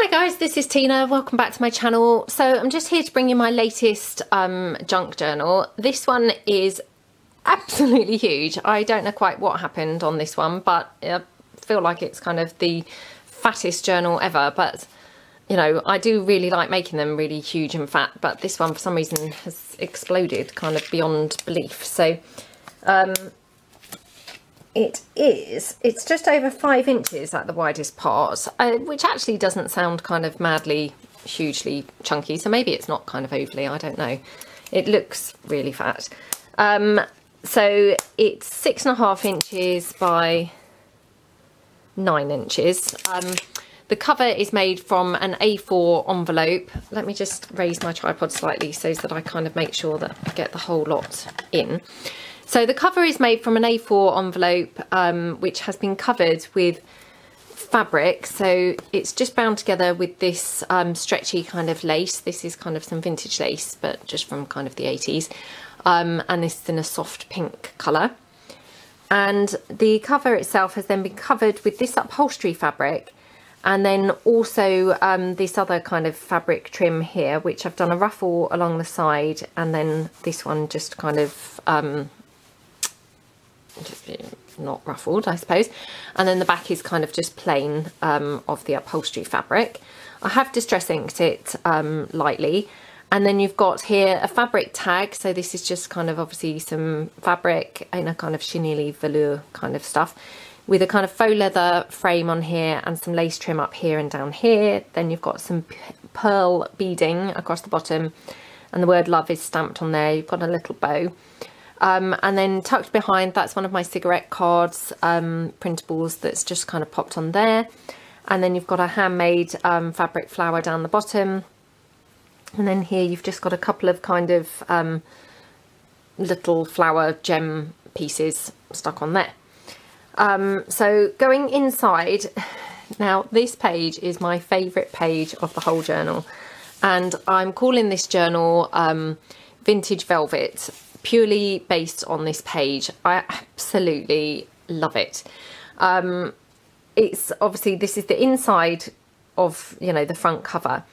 Hi guys, this is Tina. Welcome back to my channel. So I'm just here to bring you my latest junk journal. This one is absolutely huge. I don't know quite what happened on this one, but I feel like it's kind of the fattest journal ever. But you know, I do really like making them really huge and fat, but this one for some reason has exploded kind of beyond belief. So it's just over 5 inches at the widest part, which actually doesn't sound kind of madly hugely chunky, so maybe it's not kind of overly, I don't know. It looks really fat. So it's 6.5 inches by 9 inches. The cover is made from an A4 envelope. Let me just raise my tripod slightly so that I kind of make sure that I get the whole lot in. So the cover is made from an A4 envelope, which has been covered with fabric. So it's just bound together with this stretchy kind of lace. This is kind of some vintage lace, but just from kind of the 80s. And this is in a soft pink colour. And the cover itself has then been covered with this upholstery fabric. And then also this other kind of fabric trim here, which I've done a ruffle along the side. And then this one just kind of... not ruffled, I suppose, and then the back is kind of just plain of the upholstery fabric. I have distress inked it lightly, and then you've got here a fabric tag. So this is just kind of obviously some fabric in a kind of chenille velour kind of stuff, with a kind of faux leather frame on here and some lace trim up here and down here. Then you've got some pearl beading across the bottom, and the word love is stamped on there. You've got a little bow. And then tucked behind, that's one of my cigarette cards, printables that's just kind of popped on there. And then you've got a handmade fabric flower down the bottom. And then here you've just got a couple of kind of little flower gem pieces stuck on there. So going inside, now this page is my favourite page of the whole journal. And I'm calling this journal Vintage Velvet, purely based on this page. I absolutely love it. It's obviously, this is the inside of, you know, the front cover,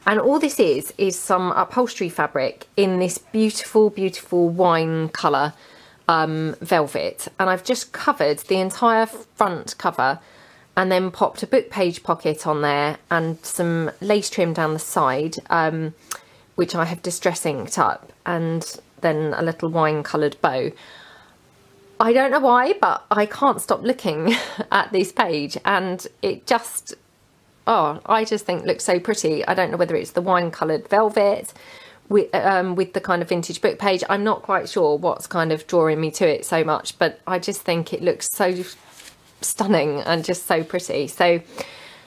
and all this is some upholstery fabric in this beautiful wine colour velvet, and I've just covered the entire front cover and then popped a book page pocket on there and some lace trim down the side, which I have distress inked up, and then a little wine coloured bow. I don't know why, but I can't stop looking at this page, and it just, oh, I just think looks so pretty. I don't know whether it's the wine coloured velvet with the kind of vintage book page. I'm not quite sure what's kind of drawing me to it so much, but I just think it looks so stunning and just so pretty. So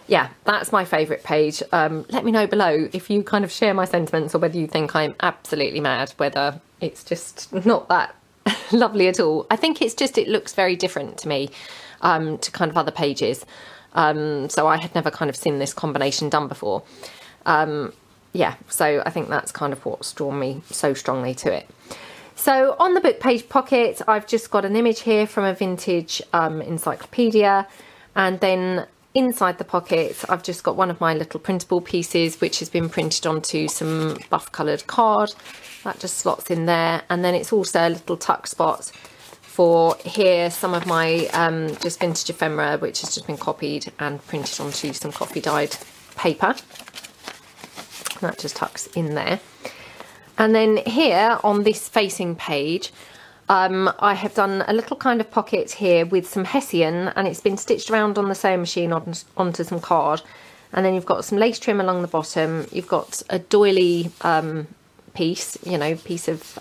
yeah, that's my favourite page. Let me know below if you kind of share my sentiments, or whether you think I'm absolutely mad, whether it's just not that lovely at all. I think it's just, it looks very different to me, to kind of other pages. So I had never kind of seen this combination done before. Yeah, so I think that's kind of what's drawn me so strongly to it. So on the book page pocket, I've just got an image here from a vintage encyclopedia, and then inside the pocket I've just got one of my little printable pieces, which has been printed onto some buff coloured card. That just slots in there, and then it's also a little tuck spot for here some of my just vintage ephemera, which has just been copied and printed onto some coffee dyed paper. That just tucks in there. And then here on this facing page, I have done a little kind of pocket here with some hessian, and it's been stitched around on the sewing machine onto some card. And then you've got some lace trim along the bottom. You've got a doily piece, you know, piece of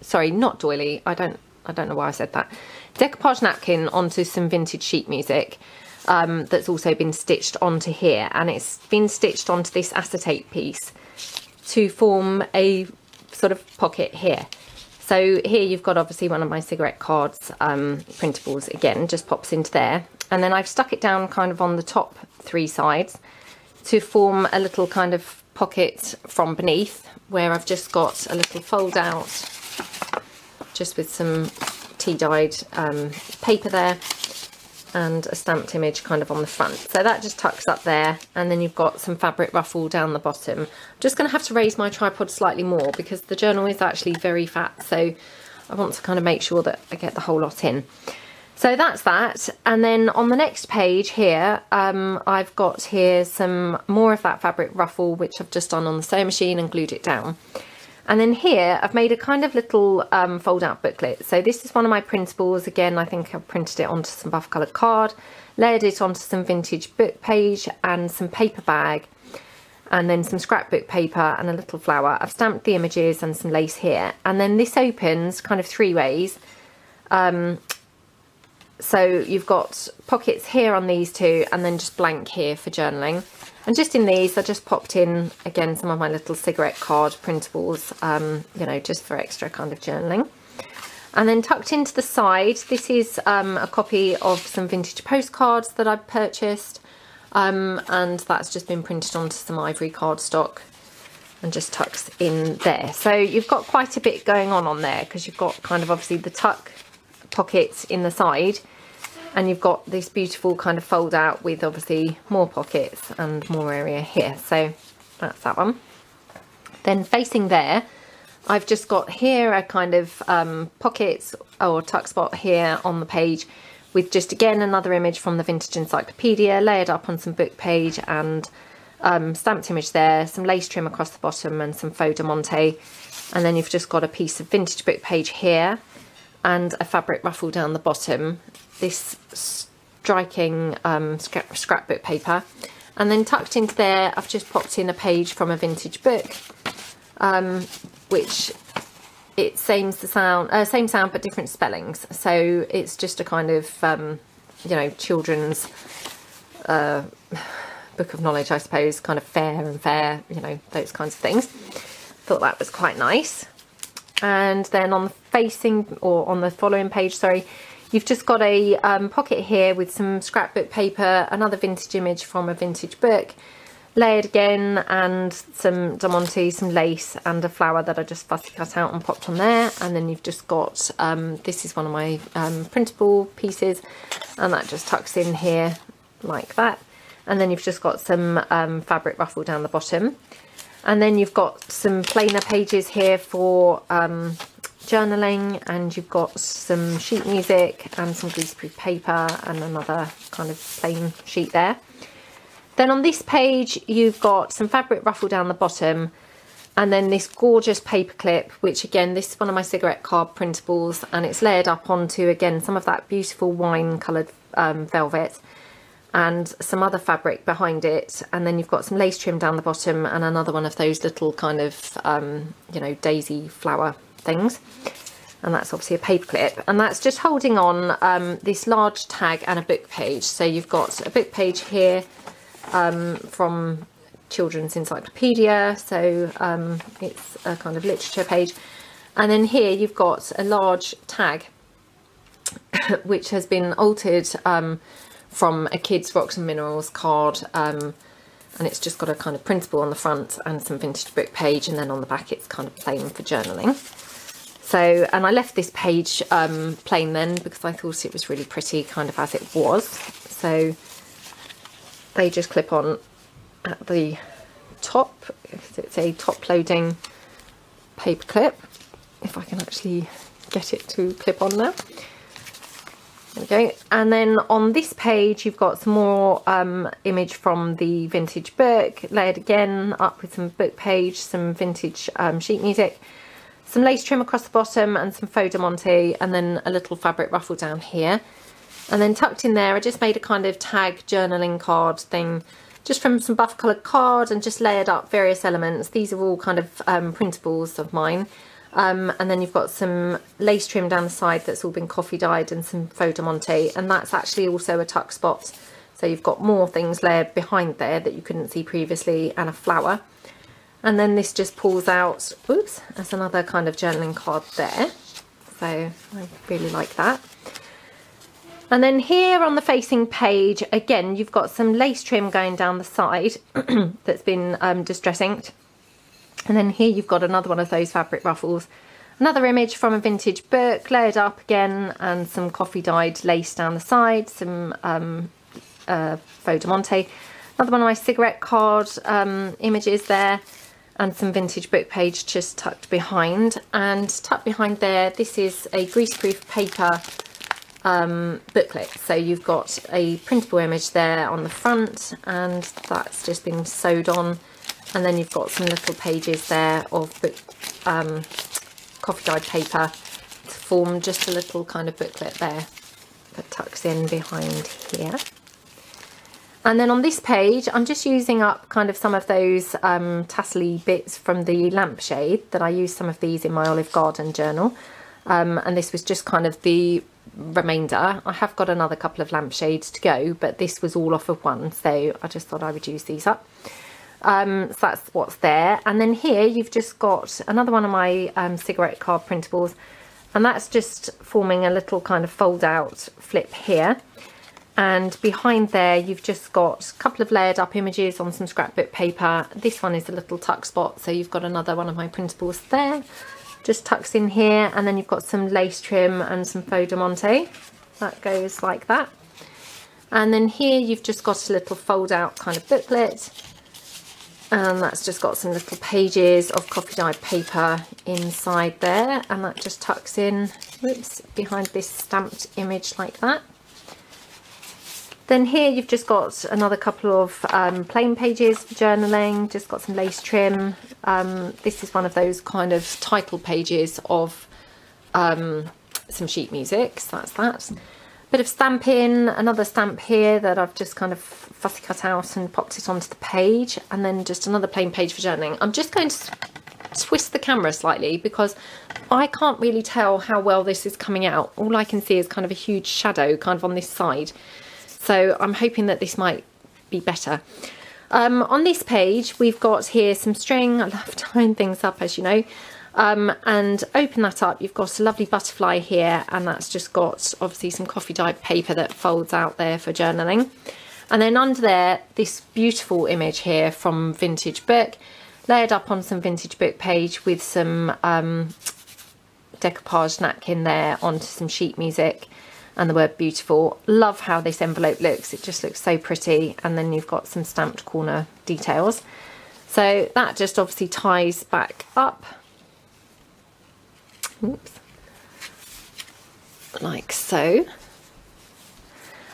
sorry, not doily. I don't know why I said that. Decoupage napkin onto some vintage sheet music. That's also been stitched onto here, and it's been stitched onto this acetate piece to form a sort of pocket here. So here you've got obviously one of my cigarette cards, printables again, just pops into there. And then I've stuck it down kind of on the top 3 sides to form a little kind of pocket from beneath, where I've just got a little fold out, just with some tea dyed paper there. and a stamped image kind of on the front. So that just tucks up there, and then you've got some fabric ruffle down the bottom. I'm just going to have to raise my tripod slightly more because the journal is actually very fat, so I want to kind of make sure that I get the whole lot in. So that's that. And then on the next page here, I've got here some more of that fabric ruffle, which I've just done on the sewing machine and glued it down. And then here I've made a kind of little fold out booklet. So this is one of my printables. Again, I think I've printed it onto some buff coloured card, layered it onto some vintage book page and some paper bag, and then some scrapbook paper and a little flower. I've stamped the images and some lace here. And then this opens kind of 3 ways. So you've got pockets here on these two, and then just blank here for journaling. And just in these, I just popped in, again, some of my little cigarette card printables, you know, just for extra kind of journaling. And then tucked into the side, this is a copy of some vintage postcards that I've purchased. And that's just been printed onto some ivory cardstock and just tucks in there. So you've got quite a bit going on there, because you've got kind of obviously the tuck pockets in the side, and you've got this beautiful kind of fold out with obviously more pockets and more area here. So that's that one. Then facing there, I've just got here a kind of pockets or tuck spot here on the page with just again another image from the Vintage Encyclopedia layered up on some book page, and stamped image there, some lace trim across the bottom and some faux de monte. And then you've just got a piece of vintage book page here and a fabric ruffle down the bottom, this striking scrapbook paper. And then tucked into there, I've just popped in a page from a vintage book, which it same sound but different spellings. So it's just a kind of you know, children's book of knowledge, I suppose, kind of fair and fair, you know, those kinds of things. Thought that was quite nice. And then on the facing, or on the following page, sorry, you've just got a pocket here with some scrapbook paper, another vintage image from a vintage book, layered again, and some diamante, some lace and a flower that I just fussy cut out and popped on there. And then you've just got, this is one of my printable pieces, and that just tucks in here like that. And then you've just got some fabric ruffle down the bottom. And then you've got some plainer pages here for journaling, and you've got some sheet music and some greaseproof paper and another kind of plain sheet there. Then on this page, you've got some fabric ruffle down the bottom, and then this gorgeous paper clip, which again, this is one of my cigarette card printables, and it's layered up onto, again, some of that beautiful wine coloured velvet, and some other fabric behind it. And then you've got some lace trim down the bottom and another one of those little kind of you know, daisy flower things, and that's obviously a paper clip, and that's just holding on this large tag and a book page. So you've got a book page here from Children's Encyclopedia, so it's a kind of literature page, and then here you've got a large tag which has been altered from a Kids Rocks and Minerals card, and it's just got a kind of printable on the front and some vintage book page, and then on the back it's kind of plain for journaling. So, and I left this page plain then because I thought it was really pretty kind of as it was. So they just clip on at the top. It's a top loading paper clip, if I can actually get it to clip on now. There we go. And then on this page you've got some more image from the vintage book, layered again up with some book page, some vintage sheet music, some lace trim across the bottom and some faux de monte, and then a little fabric ruffle down here. And then tucked in there I just made a kind of tag journaling card thing just from some buff coloured card, and just layered up various elements. These are all kind of printables of mine. And then you've got some lace trim down the side that's all been coffee dyed, and some faux de monte, and that's actually also a tuck spot. So you've got more things layered behind there that you couldn't see previously, and a flower. And then this just pulls out, oops, as another kind of journaling card there. So I really like that. And then here on the facing page, again, you've got some lace trim going down the side that's been distress inked. And then here you've got another one of those fabric ruffles, Another image from a vintage book, layered up again, and some coffee dyed lace down the side, some faux diamante. Another one of my cigarette card images there, and some vintage book page just tucked behind. And tucked behind there, this is a greaseproof paper booklet. So you've got a printable image there on the front, and that's just been sewed on. And then you've got some little pages there of book, coffee dyed paper to form just a little kind of booklet there that tucks in behind here. And then on this page, I'm just using up kind of some of those tassely bits from the lampshade that I used some of these in my Olive Garden journal. And this was just kind of the remainder. I have got another couple of lampshades to go, but this was all off of one. So I just thought I would use these up. So that's what's there. And then here you've just got another one of my cigarette card printables. And that's just forming a little kind of fold out flip here. And behind there, you've just got a couple of layered up images on some scrapbook paper. This one is a little tuck spot, so you've got another one of my printables there. Just tucks in here, and then you've got some lace trim and some faux diamante. That goes like that. And then here you've just got a little fold out kind of booklet. And that's just got some little pages of coffee dyed paper inside there. And that just tucks in, whoops, behind this stamped image like that. Then here you've just got another couple of plain pages for journaling, just got some lace trim. This is one of those kind of title pages of some sheet music, so that's that. Bit of stamping, another stamp here that I've just kind of fussy cut out and popped it onto the page, and then just another plain page for journaling. I'm just going to twist the camera slightly because I can't really tell how well this is coming out. All I can see is kind of a huge shadow kind of on this side. So I'm hoping that this might be better. On this page, we've got here some string. I love tying things up, as you know. And open that up, you've got a lovely butterfly here, and that's just got obviously some coffee dyed paper that folds out there for journaling. And then under there, this beautiful image here from vintage book, layered up on some vintage book page with some decoupage napkin there onto some sheet music. And the word beautiful. Love how this envelope looks. It just looks so pretty. And then you've got some stamped corner details. So that just obviously ties back up. Oops. Like so.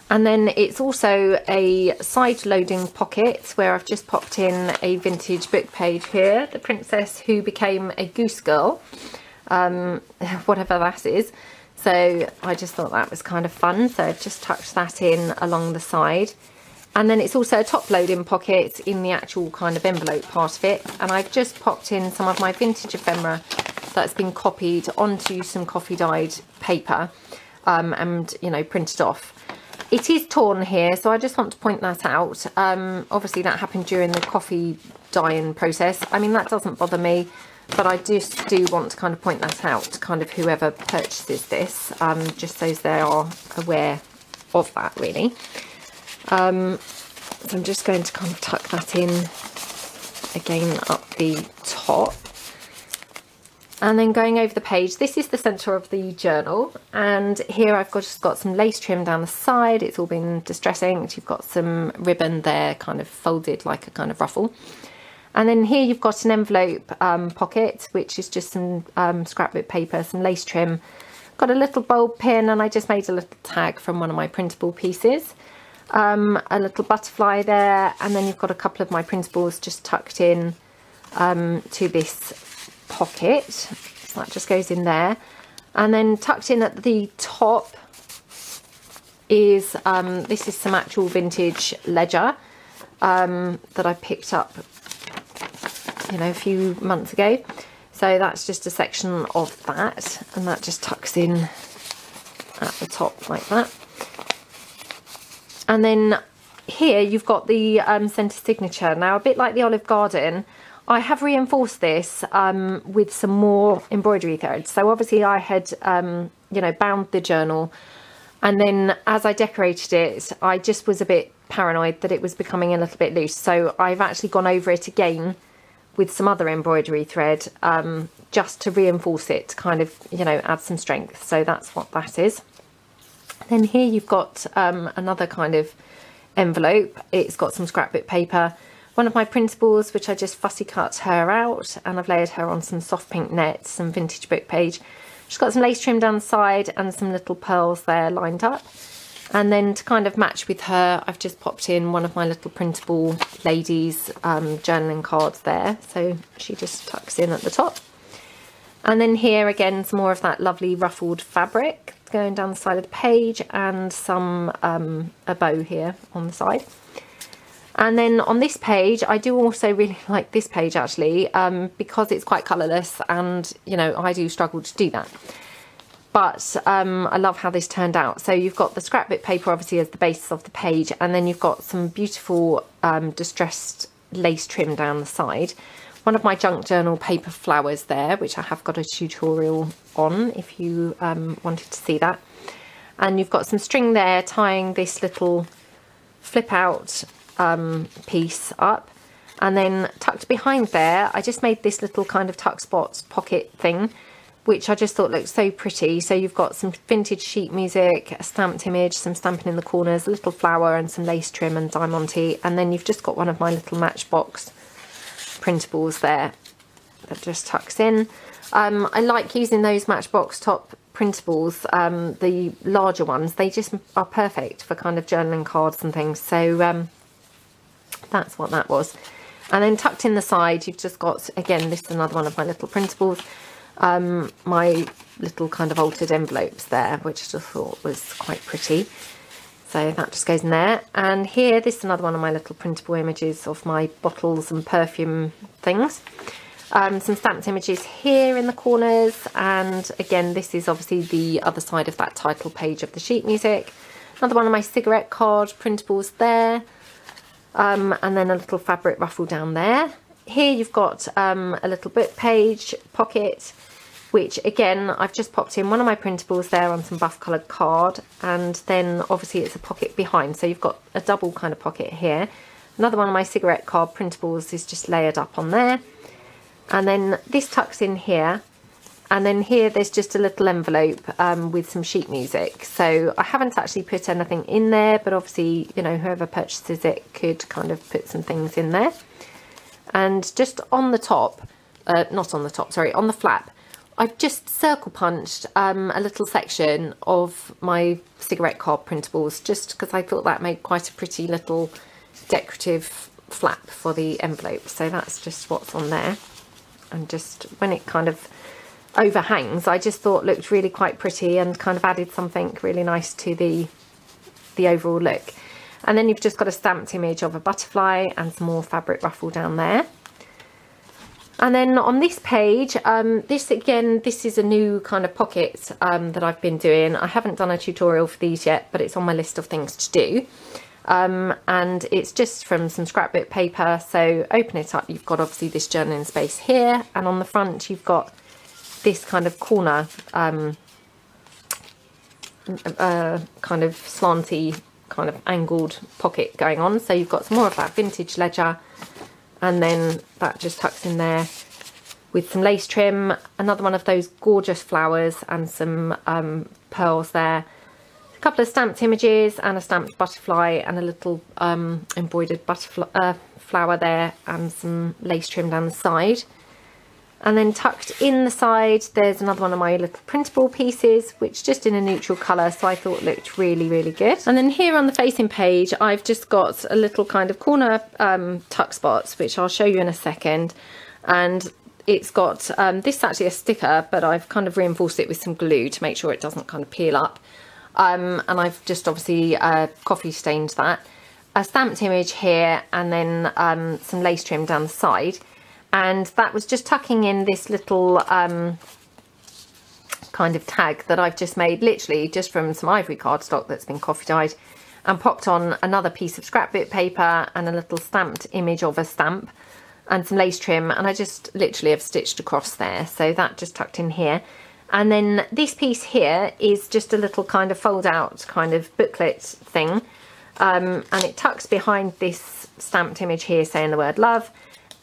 And then it's also a side loading pocket where I've just popped in a vintage book page here. The Princess Who Became a Goose Girl. Whatever that is. So I just thought that was kind of fun. So I've just tucked that in along the side. And then it's also a top loading pocket in the actual kind of envelope part of it. And I've just popped in some of my vintage ephemera that's been copied onto some coffee dyed paper and, you know, printed off. It is torn here, so I just want to point that out. Obviously that happened during the coffee dyeing process. I mean, that doesn't bother me. But I just do want to kind of point that out to kind of whoever purchases this, just so they are aware of that, really. So I'm just going to kind of tuck that in again up the top. And then going over the page, this is the centre of the journal. And here I've just got some lace trim down the side. It's all been distressing. You've got some ribbon there kind of folded like a kind of ruffle. And then here you've got an envelope pocket, which is just some scrapbook paper, some lace trim. Got a little bulb pin, and I just made a little tag from one of my printable pieces. A little butterfly there, and then you've got a couple of my printables just tucked in to this pocket. So that just goes in there. And then tucked in at the top is, this is some actual vintage ledger that I picked up, you know, a few months ago. So that's just a section of that, and that just tucks in at the top like that. And then here you've got the centre signature. Now, a bit like the Olive Garden, I have reinforced this with some more embroidery threads. So obviously I had, you know, bound the journal, and then as I decorated it, I just was a bit paranoid that it was becoming a little bit loose. So I've actually gone over it again with some other embroidery thread just to reinforce it, to kind of, you know, add some strength. So that's what that is. Then here you've got another kind of envelope. It's got some scrapbook paper, one of my printables, which I just fussy cut her out, and I've layered her on some soft pink net, some vintage book page. She's got some lace trim down the side and some little pearls there lined up. And then to kind of match with her, I've just popped in one of my little printable ladies journaling cards there. So she just tucks in at the top. And then here again, some more of that lovely ruffled fabric going down the side of the page, and some a bow here on the side. And then on this page, I do also really like this page actually, because it's quite colourless, and you know, I do struggle to do that. But I love how this turned out. So you've got the scrapbook paper obviously as the base of the page, and then you've got some beautiful distressed lace trim down the side. One of my junk journal paper flowers there, which I have got a tutorial on if you wanted to see that. And you've got some string there tying this little flip out piece up, and then tucked behind there I just made this little kind of tuck spot pocket thing, which I just thought looked so pretty. So you've got some vintage sheet music, a stamped image, some stamping in the corners, a little flower and some lace trim and diamante, and then you've just got one of my little Matchbox printables there that just tucks in. I like using those Matchbox top printables, the larger ones. They just are perfect for kind of journaling cards and things. So that's what that was. And then tucked in the side, you've just got, again, this is another one of my little printables, my little kind of altered envelopes there, which I just thought was quite pretty. So that just goes in there. And here, this is another one of my little printable images of my bottles and perfume things. Some stamped images here in the corners. And again, this is obviously the other side of that title page of the sheet music. Another one of my cigarette card printables there. And then a little fabric ruffle down there. Here you've got a little book page pocket, which again, I've just popped in one of my printables there on some buff coloured card, and then obviously it's a pocket behind, so you've got a double kind of pocket here. Another one of my cigarette card printables is just layered up on there, and then this tucks in here, and then here there's just a little envelope with some sheet music. So I haven't actually put anything in there, but obviously, you know, whoever purchases it could kind of put some things in there. And just on the top, not on the top, sorry, on the flap, I've just circle punched a little section of my cigarette card printables, just because I thought that made quite a pretty little decorative flap for the envelope. So that's just what's on there. And just when it kind of overhangs, I just thought looked really quite pretty and kind of added something really nice to the overall look. And then you've just got a stamped image of a butterfly and some more fabric ruffle down there. And then on this page, this is a new kind of pocket that I've been doing. I haven't done a tutorial for these yet, but it's on my list of things to do. And it's just from some scrapbook paper. So open it up, you've got obviously this journaling space here. And on the front, you've got this kind of corner, kind of slanty, kind of angled pocket going on. So you've got some more of that vintage ledger. And then that just tucks in there with some lace trim, another one of those gorgeous flowers and some pearls there, a couple of stamped images and a stamped butterfly and a little embroidered butterfly flower there, and some lace trim down the side. And then tucked in the side, there's another one of my little printable pieces, which just in a neutral colour, so I thought looked really, really good. And then here on the facing page, I've just got a little kind of corner tuck spots, which I'll show you in a second. And it's got, this is actually a sticker, but I've kind of reinforced it with some glue to make sure it doesn't kind of peel up. And I've just obviously coffee stained that. A stamped image here, and then some lace trim down the side. And that was just tucking in this little kind of tag that I've just made literally just from some ivory cardstock that's been coffee dyed, and popped on another piece of scrapbook paper and a little stamped image of a stamp and some lace trim, and I just literally have stitched across there. So that just tucked in here. And then this piece here is just a little kind of fold out kind of booklet thing, and it tucks behind this stamped image here saying the word love.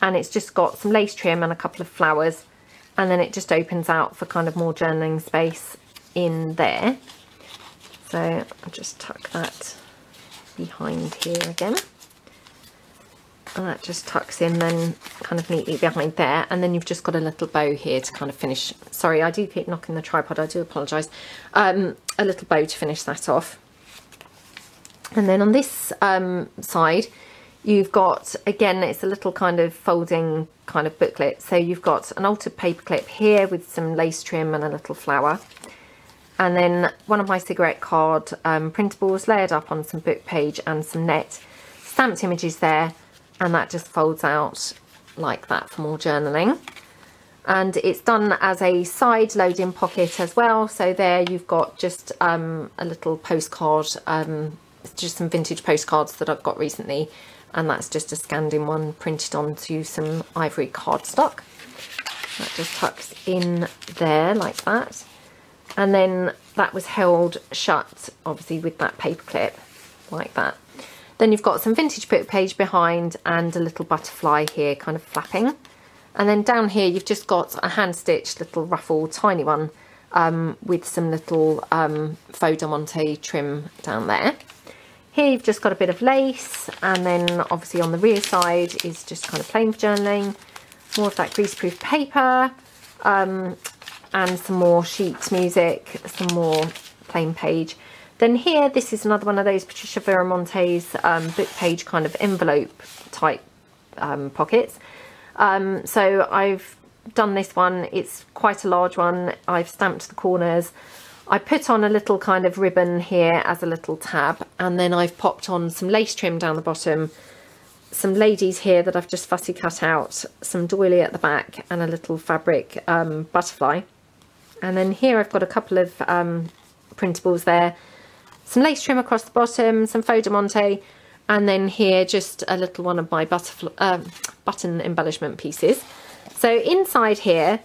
And it's just got some lace trim and a couple of flowers and then it just opens out for kind of more journaling space in there. So I'll just tuck that behind here again, and that just tucks in then kind of neatly behind there, and then you've just got a little bow here to kind of finish. Sorry, I do keep knocking the tripod, I do apologise. A little bow to finish that off. And then on this side, you've got, again, it's a little kind of folding kind of booklet. So you've got an altered paper clip here with some lace trim and a little flower. And then one of my cigarette card printables layered up on some book page and some net. Stamped images there, and that just folds out like that for more journaling. And it's done as a side load-in pocket as well. So there you've got just a little postcard, just some vintage postcards that I've got recently. And that's just a scanned in one printed onto some ivory cardstock. That just tucks in there like that. And then that was held shut, obviously, with that paper clip, like that. Then you've got some vintage book page behind and a little butterfly here kind of flapping. And then down here, you've just got a hand-stitched little ruffle, tiny one, with some little faux diamante trim down there. Here you've just got a bit of lace, and then obviously on the rear side is just kind of plain journaling, more of that greaseproof paper, and some more sheet music, some more plain page. Then here, this is another one of those Patricia Viramonte's book page kind of envelope type pockets. So I've done this one, it's quite a large one. I've stamped the corners. I put on a little kind of ribbon here as a little tab, and then I've popped on some lace trim down the bottom, some ladies here that I've just fussy cut out, some doily at the back, and a little fabric butterfly. And then here I've got a couple of printables there, some lace trim across the bottom, some faux diamante, and then here just a little one of my button embellishment pieces. So inside here,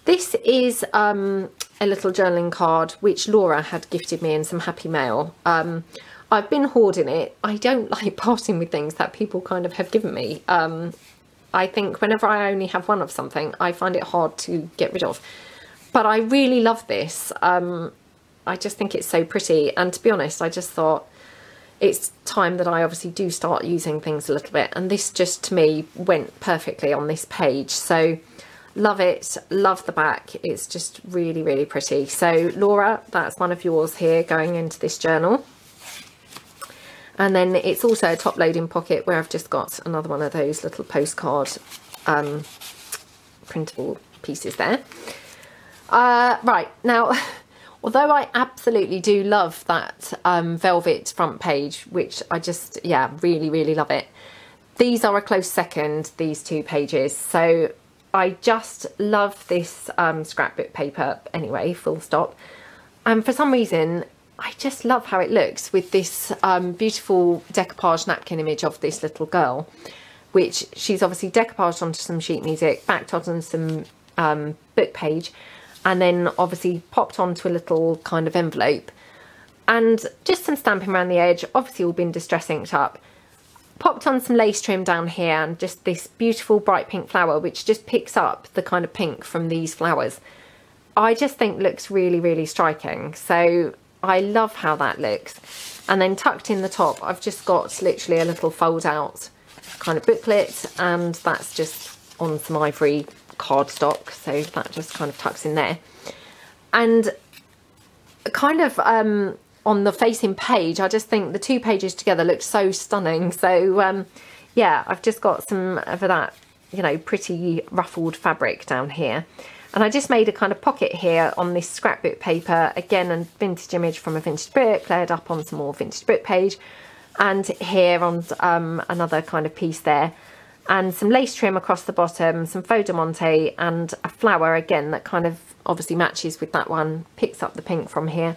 this is a little journaling card which Laura had gifted me in some happy mail. I've been hoarding it. I don't like parting with things that people kind of have given me. I think whenever I only have one of something, I find it hard to get rid of. But I really love this. I just think it's so pretty. And to be honest, I just thought it's time that I obviously do start using things a little bit. And this just, to me, went perfectly on this page. So love it. Love the back. It's just really, really pretty. So Laura, that's one of yours here going into this journal. And then it's also a top loading pocket where I've just got another one of those little postcard printable pieces there. Right, now, although I absolutely do love that velvet front page, which I just, yeah, really, really love it. These are a close second, these two pages. So I just love this scrapbook paper anyway, full stop. And for some reason, I just love how it looks with this beautiful decoupage napkin image of this little girl, which she's obviously decoupaged onto some sheet music, backed onto some book page, and then obviously popped onto a little kind of envelope, and just some stamping around the edge, obviously all been distress inked up. Popped on some lace trim down here and just this beautiful bright pink flower, which just picks up the kind of pink from these flowers. I just think looks really, really striking. So I love how that looks. And then tucked in the top, I've just got literally a little fold out kind of booklet, and that's just on some ivory cardstock, so that just kind of tucks in there. And kind of on the facing page, I just think the two pages together look so stunning. So yeah, I've just got some of that, you know, pretty ruffled fabric down here, and I just made a kind of pocket here on this scrapbook paper, again a vintage image from a vintage book layered up on some more vintage book page, and here on another kind of piece there, and some lace trim across the bottom, some faux diamante, and a flower again that kind of obviously matches with that one, picks up the pink from here.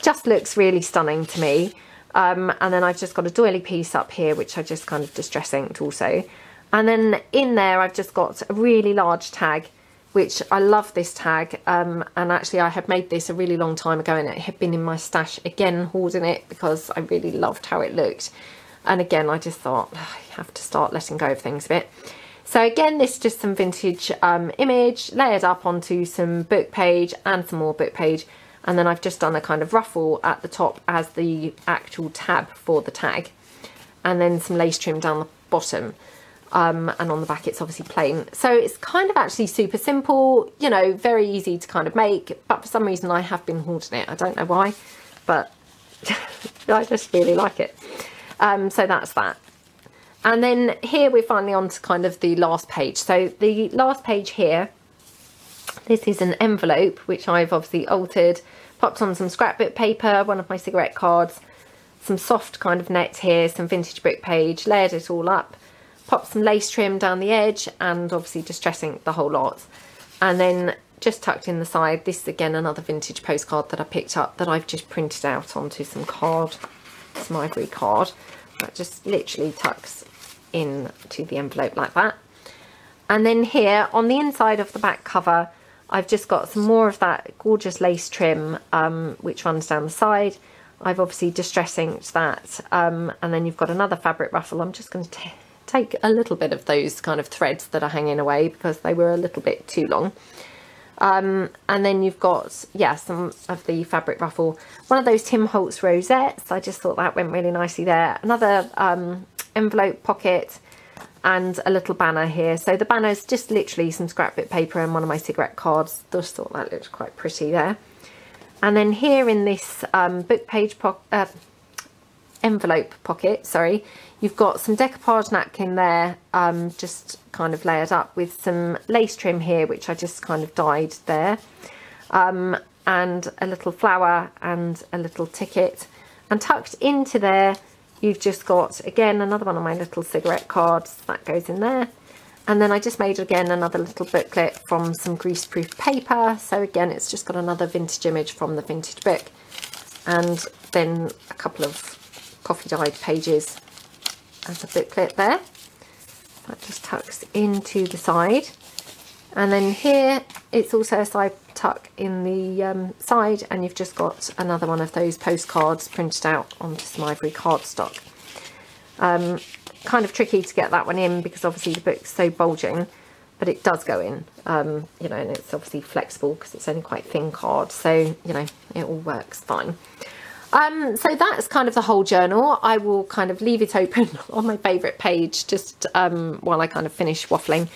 Just looks really stunning to me. And then I've just got a doily piece up here, which I just kind of distress inked also. And then in there I've just got a really large tag, which I love this tag. And actually I had made this a really long time ago, and it had been in my stash, again hoarding it because I really loved how it looked. And again, I just thought, oh, I have to start letting go of things a bit. So again, this is just some vintage image layered up onto some book page and some more book page. And then I've just done a kind of ruffle at the top as the actual tab for the tag. And then some lace trim down the bottom. And on the back it's obviously plain. So it's kind of actually super simple, you know, very easy to kind of make. But for some reason I have been hoarding it. I don't know why, but I just really like it. So that's that. And then here we're finally on to kind of the last page. So the last page here, this is an envelope, which I've obviously altered, popped on some scrapbook paper, one of my cigarette cards, some soft kind of net here, some vintage book page, layered it all up, popped some lace trim down the edge, and obviously distressing the whole lot. And then just tucked in the side, this is again another vintage postcard that I picked up that I've just printed out onto some card, some ivory card. That just literally tucks into the envelope like that. And then here on the inside of the back cover, I've just got some more of that gorgeous lace trim, which runs down the side. I've obviously distress inked that, and then you've got another fabric ruffle. I'm just going to take a little bit of those kind of threads that are hanging away because they were a little bit too long. And then you've got, yeah, some of the fabric ruffle, one of those Tim Holtz rosettes. I just thought that went really nicely there. Another envelope pocket and a little banner here. So the banner is just literally some scrapbook paper and one of my cigarette cards. Just thought that looked quite pretty there. And then here in this book page envelope pocket, sorry, you've got some decoupage napkin there, just kind of layered up with some lace trim here, which I just kind of dyed there, and a little flower and a little ticket. And tucked into there, you've just got, again, another one of my little cigarette cards that goes in there. And then I just made, again, another little booklet from some greaseproof paper. So again, it's just got another vintage image from the vintage book. And then a couple of coffee dyed pages as a booklet there. That just tucks into the side. And then here, it's also a side tuck in the side, and you've just got another one of those postcards printed out onto some ivory cardstock. Kind of tricky to get that one in because obviously the book's so bulging, but it does go in, you know, and it's obviously flexible because it's only quite thin card, so, you know, it all works fine. So that's kind of the whole journal. I will kind of leave it open on my favourite page just while I kind of finish waffling.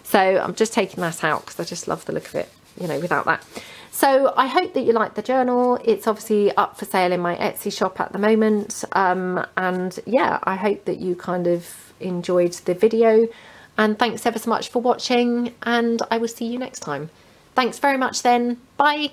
So I'm just taking that out because I just love the look of it, you know, without that. So I hope that you like the journal. It's obviously up for sale in my Etsy shop at the moment. And yeah, I hope that you kind of enjoyed the video. And thanks ever so much for watching. And I will see you next time. Thanks very much then. Bye.